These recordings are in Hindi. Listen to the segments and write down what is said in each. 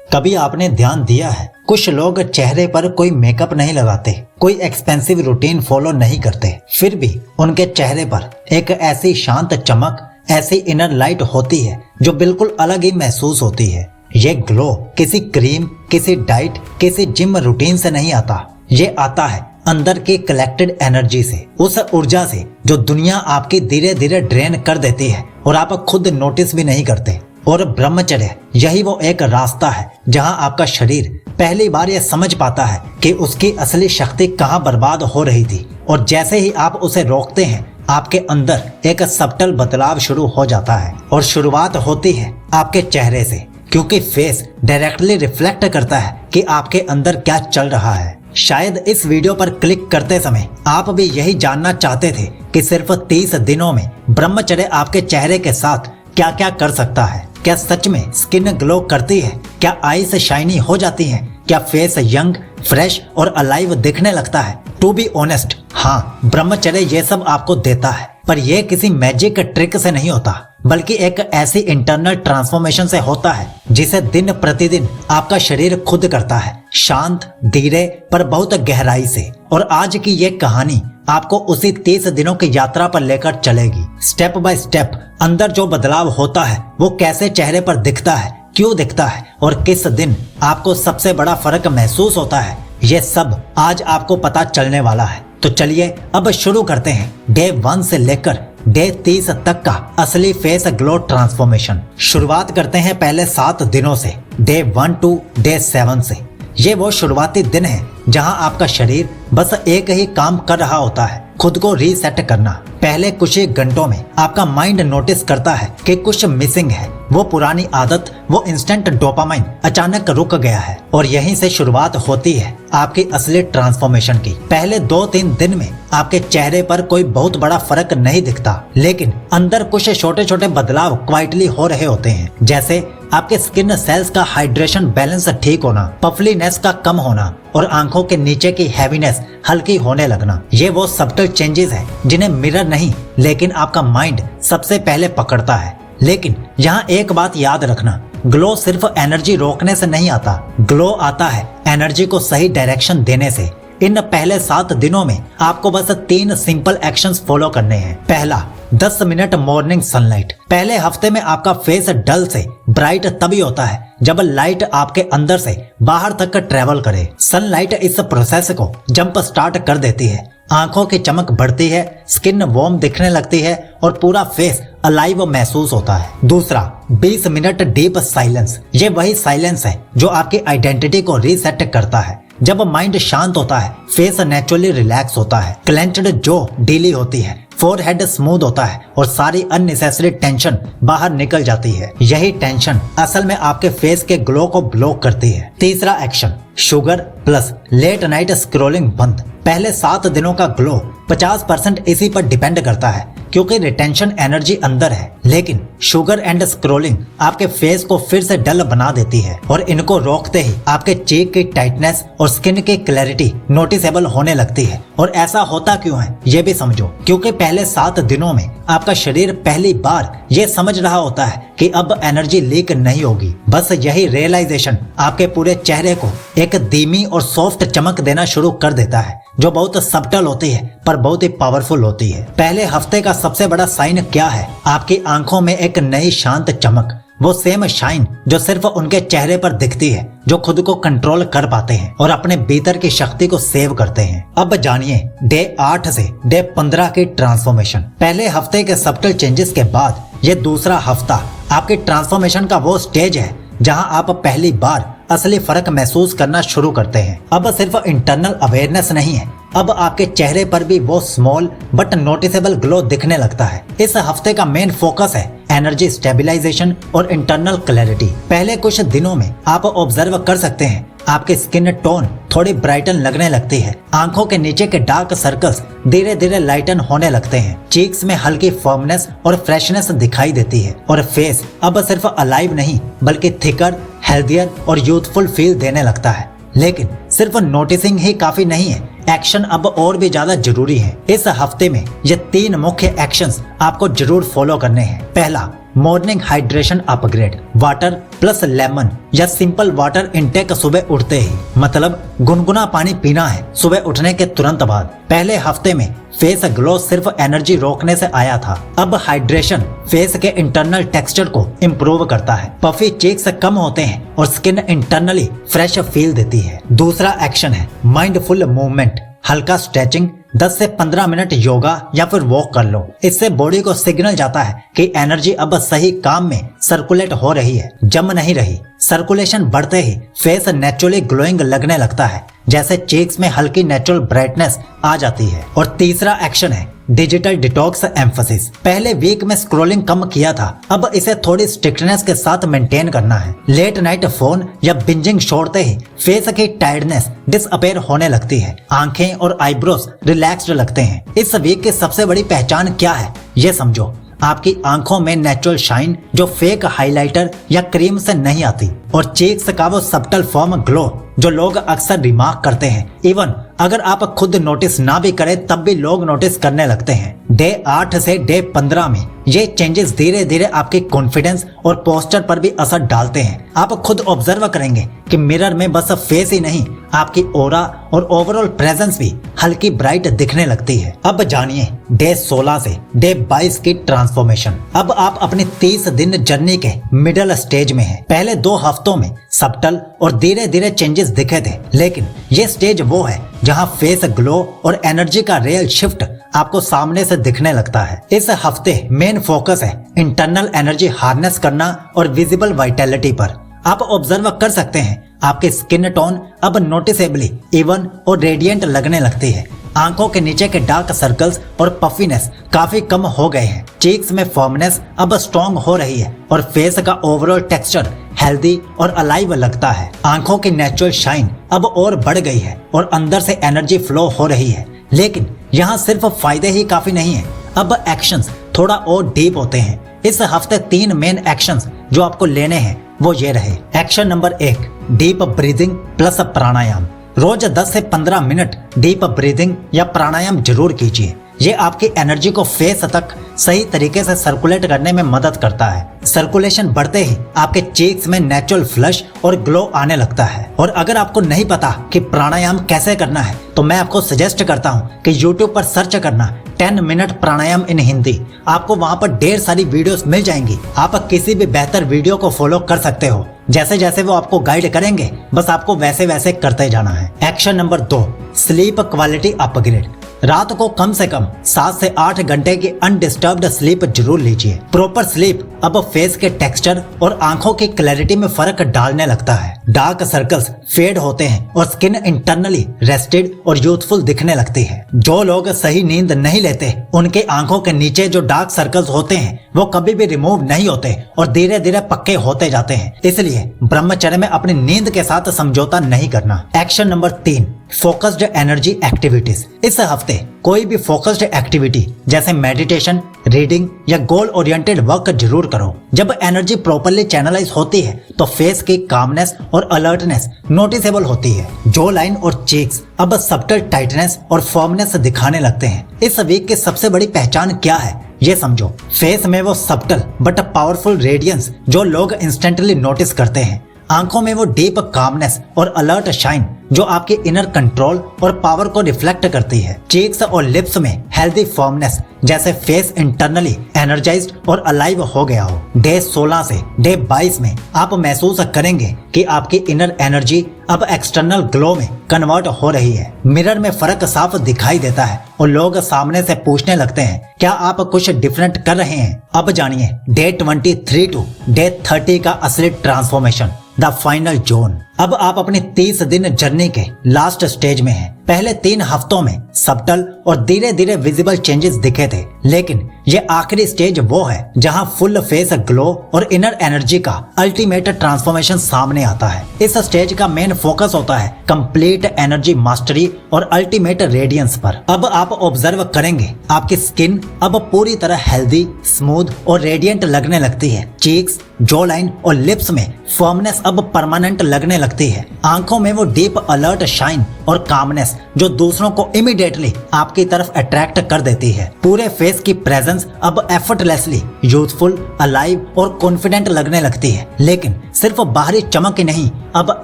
कभी आपने ध्यान दिया है, कुछ लोग चेहरे पर कोई मेकअप नहीं लगाते, कोई एक्सपेंसिव रूटीन फॉलो नहीं करते, फिर भी उनके चेहरे पर एक ऐसी शांत चमक, ऐसी इनर लाइट होती है जो बिल्कुल अलग ही महसूस होती है। ये ग्लो किसी क्रीम, किसी डाइट, किसी जिम रूटीन से नहीं आता। ये आता है अंदर की कलेक्टेड एनर्जी से, उस ऊर्जा से जो दुनिया आपकी धीरे धीरे ड्रेन कर देती है और आप खुद नोटिस भी नहीं करते। और ब्रह्मचर्य यही वो एक रास्ता है जहां आपका शरीर पहली बार यह समझ पाता है कि उसकी असली शक्ति कहां बर्बाद हो रही थी। और जैसे ही आप उसे रोकते हैं, आपके अंदर एक सबटल बदलाव शुरू हो जाता है। और शुरुआत होती है आपके चेहरे से, क्योंकि फेस डायरेक्टली रिफ्लेक्ट करता है कि आपके अंदर क्या चल रहा है। शायद इस वीडियो पर क्लिक करते समय आप भी यही जानना चाहते थे कि सिर्फ 30 दिनों में ब्रह्मचर्य आपके चेहरे के साथ क्या क्या कर सकता है। क्या सच में स्किन ग्लो करती है? क्या आईज शाइनी हो जाती है? क्या फेस यंग, फ्रेश और अलाइव दिखने लगता है? टू बी ऑनेस्ट, हाँ, ब्रह्मचर्य ये सब आपको देता है, पर यह किसी मैजिक ट्रिक से नहीं होता, बल्कि एक ऐसी इंटरनल ट्रांसफॉर्मेशन से होता है जिसे दिन प्रतिदिन आपका शरीर खुद करता है, शांत, धीरे पर बहुत गहराई से। और आज की ये कहानी आपको उसी 30 दिनों की यात्रा पर लेकर चलेगी। स्टेप बाय स्टेप अंदर जो बदलाव होता है वो कैसे चेहरे पर दिखता है, क्यों दिखता है और किस दिन आपको सबसे बड़ा फर्क महसूस होता है, ये सब आज आपको पता चलने वाला है। तो चलिए अब शुरू करते हैं डे 1 से लेकर डे 30 तक का असली फेस ग्लो ट्रांसफॉर्मेशन। शुरुआत करते हैं पहले 7 दिनों से, डे 1 टू डे 7 से। ये वो शुरुआती दिन है जहां आपका शरीर बस एक ही काम कर रहा होता है, खुद को रीसेट करना। पहले कुछ ही घंटों में आपका माइंड नोटिस करता है कि कुछ मिसिंग है। वो पुरानी आदत, वो इंस्टेंट डोपामाइन अचानक रुक गया है। और यहीं से शुरुआत होती है आपकी असली ट्रांसफॉर्मेशन की। पहले 2-3 दिन में आपके चेहरे पर कोई बहुत बड़ा फर्क नहीं दिखता, लेकिन अंदर कुछ छोटे छोटे बदलाव क्वाइटली हो रहे होते हैं। जैसे आपके स्किन सेल्स का हाइड्रेशन बैलेंस ठीक होना, पफलीनेस का कम होना और आंखों के नीचे की हैवीनेस हल्की होने लगना। ये वो सबटल चेंजेस है जिन्हें मिरर नहीं, लेकिन आपका माइंड सबसे पहले पकड़ता है। लेकिन यहाँ एक बात याद रखना, ग्लो सिर्फ एनर्जी रोकने से नहीं आता, ग्लो आता है एनर्जी को सही डायरेक्शन देने से। इन पहले 7 दिनों में आपको बस 3 सिंपल एक्शंस फॉलो करने हैं। पहला, 10 मिनट मॉर्निंग सनलाइट। पहले हफ्ते में आपका फेस डल से ब्राइट तभी होता है जब लाइट आपके अंदर से बाहर तक ट्रेवल करे। सनलाइट इस प्रोसेस को जंप स्टार्ट कर देती है, आंखों की चमक बढ़ती है, स्किन वार्म दिखने लगती है और पूरा फेस अलाइव महसूस होता है। दूसरा, 20 मिनट डीप साइलेंस। ये वही साइलेंस है जो आपकी आइडेंटिटी को रीसेट करता है। जब माइंड शांत होता है, फेस नेचुरली रिलैक्स होता है, क्लेंच्ड जॉ ढीली होती है, फोरहेड स्मूथ होता है और सारी अननेसेसरी टेंशन बाहर निकल जाती है। यही टेंशन असल में आपके फेस के ग्लो को ब्लॉक करती है। तीसरा action, sugar plus late night scrolling बंद। पहले 7 दिनों का ग्लो 50% इसी पर डिपेंड करता है, क्योंकि रिटेंशन एनर्जी अंदर है, लेकिन शुगर एंड स्क्रॉलिंग आपके फेस को फिर से डल बना देती है। और इनको रोकते ही आपके चीक की टाइटनेस और स्किन की क्लैरिटी नोटिसेबल होने लगती है। और ऐसा होता क्यों है ये भी समझो, क्योंकि पहले 7 दिनों में आपका शरीर पहली बार ये समझ रहा होता है कि अब एनर्जी लीक नहीं होगी। बस यही रियलाइजेशन आपके पूरे चेहरे को एक धीमी और सॉफ्ट चमक देना शुरू कर देता है, जो बहुत सबटल होती है पर बहुत ही पावरफुल होती है। पहले हफ्ते का सबसे बड़ा साइन क्या है? आपकी आंखों में एक नई शांत चमक, वो सेम शाइन जो सिर्फ उनके चेहरे पर दिखती है जो खुद को कंट्रोल कर पाते हैं और अपने भीतर की शक्ति को सेव करते हैं। अब जानिए डे 8 से डे 15 की ट्रांसफॉर्मेशन। पहले हफ्ते के सबटल चेंजेस के बाद ये दूसरा हफ्ता आपके ट्रांसफॉर्मेशन का वो स्टेज है जहां आप पहली बार असली फर्क महसूस करना शुरू करते हैं। अब सिर्फ इंटरनल अवेयरनेस नहीं है, अब आपके चेहरे पर भी वो स्मॉल बट नोटिसेबल ग्लो दिखने लगता है। इस हफ्ते का मेन फोकस है एनर्जी स्टेबलाइजेशन और इंटरनल क्लैरिटी। पहले कुछ दिनों में आप ऑब्जर्व कर सकते हैं आपकी स्किन टोन थोड़ी ब्राइटन लगने लगती है, आंखों के नीचे के डार्क सर्कल्स धीरे धीरे लाइटन होने लगते हैं, चीक्स में हल्की फर्मनेस और फ्रेशनेस दिखाई देती है और फेस अब सिर्फ अलाइव नहीं बल्कि थिकर, हेल्थियर और यूथफुल फील देने लगता है। लेकिन सिर्फ नोटिसिंग ही काफी नहीं है, एक्शन अब और भी ज्यादा जरूरी है। इस हफ्ते में ये 3 मुख्य एक्शंस आपको जरूर फॉलो करने हैं। पहला, morning hydration upgrade, water plus lemon या सिंपल वाटर इनटेक सुबह उठते ही, मतलब गुनगुना पानी पीना है सुबह उठने के तुरंत बाद। पहले हफ्ते में फेस ग्लो सिर्फ एनर्जी रोकने से आया था, अब हाइड्रेशन फेस के इंटरनल टेक्सचर को इम्प्रूव करता है। पफी चीक्स कम होते हैं और स्किन इंटरनली फ्रेश फील देती है। दूसरा एक्शन है माइंडफुल मूवमेंट, हल्का स्ट्रेचिंग, 10 से 15 मिनट योगा या फिर वॉक कर लो। इससे बॉडी को सिग्नल जाता है कि एनर्जी अब सही काम में सर्कुलेट हो रही है, जम नहीं रही। सर्कुलेशन बढ़ते ही फेस नेचुरली ग्लोइंग लगने लगता है, जैसे चीक्स में हल्की नेचुरल ब्राइटनेस आ जाती है। और तीसरा एक्शन है डिजिटल डिटॉक्स एम्फसिस। पहले वीक में स्क्रॉलिंग कम किया था, अब इसे थोड़ी स्ट्रिक्टनेस के साथ मेंटेन करना है। लेट नाइट फोन या बिंजिंग छोड़ते ही फेस की टायर्डनेस डिसअपेयर होने लगती है, आंखें और आईब्रोज रिलैक्स्ड लगते हैं। इस वीक की सबसे बड़ी पहचान क्या है ये समझो। आपकी आंखों में नेचुरल शाइन जो फेक हाइलाइटर या क्रीम से नहीं आती, और चीक्स का वो सब्टल फॉर्म ग्लो जो लोग अक्सर रिमार्क करते हैं। इवन अगर आप खुद नोटिस ना भी करें तब भी लोग नोटिस करने लगते हैं। डे 8 से डे 15 में ये चेंजेस धीरे धीरे आपके कॉन्फिडेंस और पोस्चर पर भी असर डालते हैं। आप खुद ऑब्जर्व करेंगे कि मिरर में बस फेस ही नहीं, आपकी ऑरा और ओवरऑल प्रेजेंस भी हल्की ब्राइट दिखने लगती है। अब जानिए डे 16 से डे 22 की ट्रांसफॉर्मेशन। अब आप अपनी 30 दिन जर्नी के मिडल स्टेज में हैं। पहले 2 हफ्तों में सब्टल और धीरे धीरे चेंजेस दिखे थे, लेकिन ये स्टेज वो है जहां फेस ग्लो और एनर्जी का रियल शिफ्ट आपको सामने से दिखने लगता है। इस हफ्ते मेन फोकस है इंटरनल एनर्जी हार्नेस करना और विजिबल वाइटैलिटी पर। आप ऑब्जर्व कर सकते हैं आपकी स्किन टोन अब नोटिसेबली इवन और रेडिएंट लगने लगती है। आंखों के नीचे के डार्क सर्कल्स और पफीनेस काफी कम हो गए हैं। चीक्स में फर्मनेस अब स्ट्रॉन्ग हो रही है और फेस का ओवरऑल टेक्सचर हेल्दी और अलाइव लगता है। आंखों की नेचुरल शाइन अब और बढ़ गई है और अंदर से एनर्जी फ्लो हो रही है। लेकिन यहाँ सिर्फ फायदे ही काफी नहीं है, अब एक्शंस थोड़ा और डीप होते हैं। इस हफ्ते 3 मेन एक्शंस जो आपको लेने हैं वो ये रहे। Action number 1, deep breathing plus pranayama. रोज 10 से 15 मिनट डीप ब्रीदिंग या प्राणायाम जरूर कीजिए। ये आपकी एनर्जी को फेस तक सही तरीके से सर्कुलेट करने में मदद करता है। सर्कुलेशन बढ़ते ही आपके चीक्स में नेचुरल फ्लश और ग्लो आने लगता है। और अगर आपको नहीं पता कि प्राणायाम कैसे करना है तो मैं आपको सजेस्ट करता हूँ कि YouTube पर सर्च करना 10 मिनट प्राणायाम इन हिंदी। आपको वहाँ पर ढेर सारी वीडियोस मिल जाएंगी। आप किसी भी बेहतर वीडियो को फॉलो कर सकते हो। जैसे जैसे वो आपको गाइड करेंगे बस आपको वैसे वैसे करते जाना है। Action number 2, sleep quality upgrade. रात को कम से कम 7 से 8 घंटे की अनडिस्टर्ब्ड स्लीप जरूर लीजिए। प्रॉपर स्लीप अब फेस के टेक्सचर और आंखों की क्लैरिटी में फर्क डालने लगता है। डार्क सर्कल्स फेड होते हैं और स्किन इंटरनली रेस्टेड और यूथफुल दिखने लगती है। जो लोग सही नींद नहीं लेते उनके आंखों के नीचे जो डार्क सर्कल्स होते हैं वो कभी भी रिमूव नहीं होते और धीरे धीरे पक्के होते जाते हैं। इसलिए ब्रह्मचर्य में अपनी नींद के साथ समझौता नहीं करना। Action number 3, focused energy activities. इस हफ्ते कोई भी फोकस्ड एक्टिविटी जैसे मेडिटेशन, रीडिंग या गोल ओरिएंटेड वर्क जरूर करो। जब एनर्जी प्रॉपर्ली चैनलाइज होती है तो फेस की कामनेस और अलर्टनेस नोटिसेबल होती है। जो लाइन और चीक्स अब सब्टल टाइटनेस और फर्मनेस दिखाने लगते हैं। इस वीक की सबसे बड़ी पहचान क्या है ये समझो। फेस में वो सब्टल बट पावरफुल रेडियंस जो लोग इंस्टेंटली नोटिस करते हैं। आंखों में वो डीप कामनेस और अलर्ट शाइन जो आपके इनर कंट्रोल और पावर को रिफ्लेक्ट करती है। चीक्स और लिप्स में हेल्दी फर्मनेस जैसे फेस इंटरनली एनर्जाइज्ड और अलाइव हो गया हो। डे 16 से डे 22 में आप महसूस करेंगे कि आपकी इनर एनर्जी अब एक्सटर्नल ग्लो में कन्वर्ट हो रही है। मिरर में फर्क साफ दिखाई देता है और लोग सामने से पूछने लगते हैं क्या आप कुछ डिफरेंट कर रहे हैं। अब जानिए डे 23 टू डे 30 का असली ट्रांसफॉर्मेशन, द फाइनल जोन। अब आप अपनी 30 दिन जर्नी के लास्ट स्टेज में हैं। पहले 3 हफ्तों में सब्टल और धीरे धीरे विजिबल चेंजेस दिखे थे, लेकिन ये आखिरी स्टेज वो है जहां फुल फेस ग्लो और इनर एनर्जी का अल्टीमेट ट्रांसफॉर्मेशन सामने आता है। इस स्टेज का मेन फोकस होता है कंप्लीट एनर्जी मास्टरी और अल्टीमेट रेडियंस पर। अब आप ऑब्जर्व करेंगे आपकी स्किन अब पूरी तरह हेल्दी, स्मूथ और रेडिएंट लगने लगती है। चीक्स, जॉ लाइन और लिप्स में फर्मनेस अब परमानेंट लगने लगती है। आंखों में वो डीप अलर्ट शाइन और कामनेस जो दूसरों को इमीडिएटली आपकी तरफ अट्रैक्ट कर देती है। पूरे फेस की प्रेजेंस अब एफर्टलेसली यूथफुल, अलाइव और कॉन्फिडेंट लगने लगती है। लेकिन सिर्फ बाहरी चमक ही नहीं, अब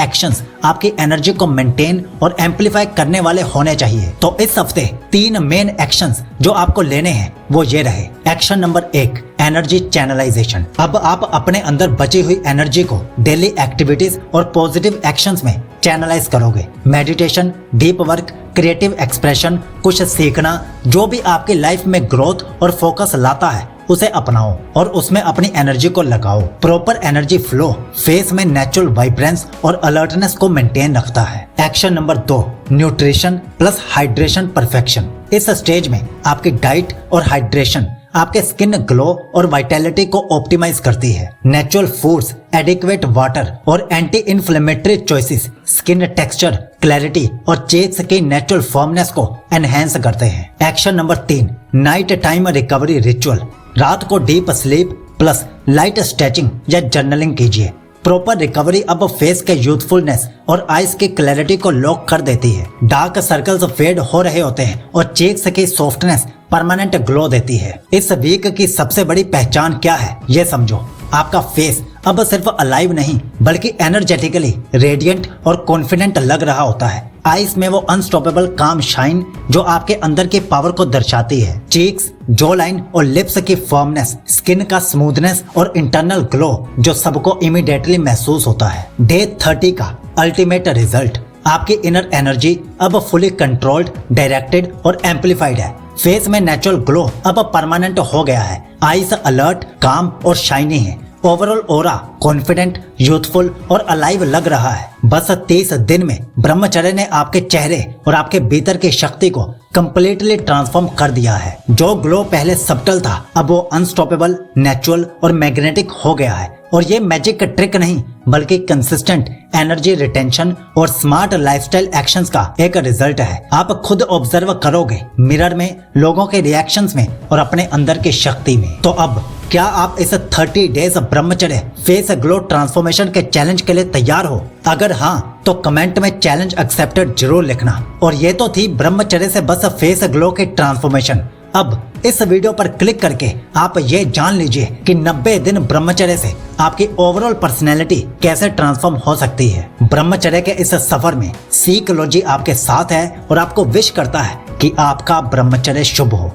एक्शंस आपकी एनर्जी को मेंटेन और एम्पलीफाई करने वाले होने चाहिए। तो इस हफ्ते 3 मेन एक्शंस जो आपको लेने हैं वो ये रहे। Action number 1, energy channelisation. अब आप अपने अंदर बची हुई एनर्जी को डेली एक्टिविटीज और पॉजिटिव एक्शंस में चैनलाइज करोगे। Meditation, deep work, creative expression, कुछ सीखना, जो भी आपकी लाइफ में ग्रोथ और फोकस लाता है उसे अपनाओ और उसमें अपनी एनर्जी को लगाओ। प्रॉपर एनर्जी फ्लो फेस में नेचुरल वाइब्रेंस और अलर्टनेस को मेंटेन रखता है। Action number 2, nutrition plus hydration perfection. इस स्टेज में आपकी डाइट और हाइड्रेशन आपके स्किन ग्लो और वाइटैलिटी को ऑप्टिमाइज करती है। नेचुरल फूड्स, एडिक्वेट वाटर और anti inflammatory choices skin texture, clarity और चेक्स की नेचुरल फर्मनेस को एनहेंस करते हैं। Action number 3, night time recovery ritual. रात को deep sleep plus light stretching या जर्नलिंग कीजिए। प्रॉपर रिकवरी अब फेस के यूथफुलनेस और आईज की क्लैरिटी को लॉक कर देती है। डार्क सर्कल्स फेड हो रहे होते हैं और चेक्स की सॉफ्टनेस परमानेंट ग्लो देती है। इस वीक की सबसे बड़ी पहचान क्या है ये समझो। आपका फेस अब सिर्फ अलाइव नहीं बल्कि एनर्जेटिकली रेडिएंट और कॉन्फिडेंट लग रहा होता है। आईज में वो अनस्टॉपेबल काम शाइन जो आपके अंदर की पावर को दर्शाती है। चीक्स, जॉ लाइन और लिप्स की फर्मनेस, स्किन का स्मूथनेस और इंटरनल ग्लो जो सबको इमीडिएटली महसूस होता है। डे 30 का अल्टीमेट रिजल्ट, आपकी इनर एनर्जी अब फुली कंट्रोल्ड, डायरेक्टेड और एम्पलीफाइड है। फेस में नेचुरल ग्लो अब परमानेंट हो गया है। आईज अलर्ट, काम और शाइनी है। ओवरऑल ओरा कॉन्फिडेंट, यूथफुल और अलाइव लग रहा है। बस 30 दिन में ब्रह्मचर्य ने आपके चेहरे और आपके भीतर की शक्ति को कंप्लीटली ट्रांसफॉर्म कर दिया है। जो ग्लो पहले सब्टल था अब वो अनस्टॉपेबल, नेचुरल और मैग्नेटिक हो गया है। और ये मैजिक ट्रिक नहीं बल्कि कंसिस्टेंट एनर्जी रिटेंशन और स्मार्ट लाइफस्टाइल एक्शंस का एक रिजल्ट है। आप खुद ऑब्जर्व करोगे मिरर में, लोगों के रिएक्शंस में और अपने अंदर की शक्ति में। तो अब क्या आप इस 30 डेज ब्रह्मचर्य फेस ग्लो ट्रांसफॉर्मेशन के चैलेंज के लिए तैयार हो? अगर हाँ तो कमेंट में चैलेंज एक्सेप्टेड जरूर लिखना। और ये तो थी ब्रह्मचर्य से बस फेस ग्लो की ट्रांसफॉर्मेशन। अब इस वीडियो पर क्लिक करके आप ये जान लीजिए कि 90 दिन ब्रह्मचर्य से आपकी ओवरऑल पर्सनैलिटी कैसे ट्रांसफॉर्म हो सकती है। ब्रह्मचर्य के इस सफर में सीकोलॉजी आपके साथ है और आपको विश करता है कि आपका ब्रह्मचर्य शुभ हो।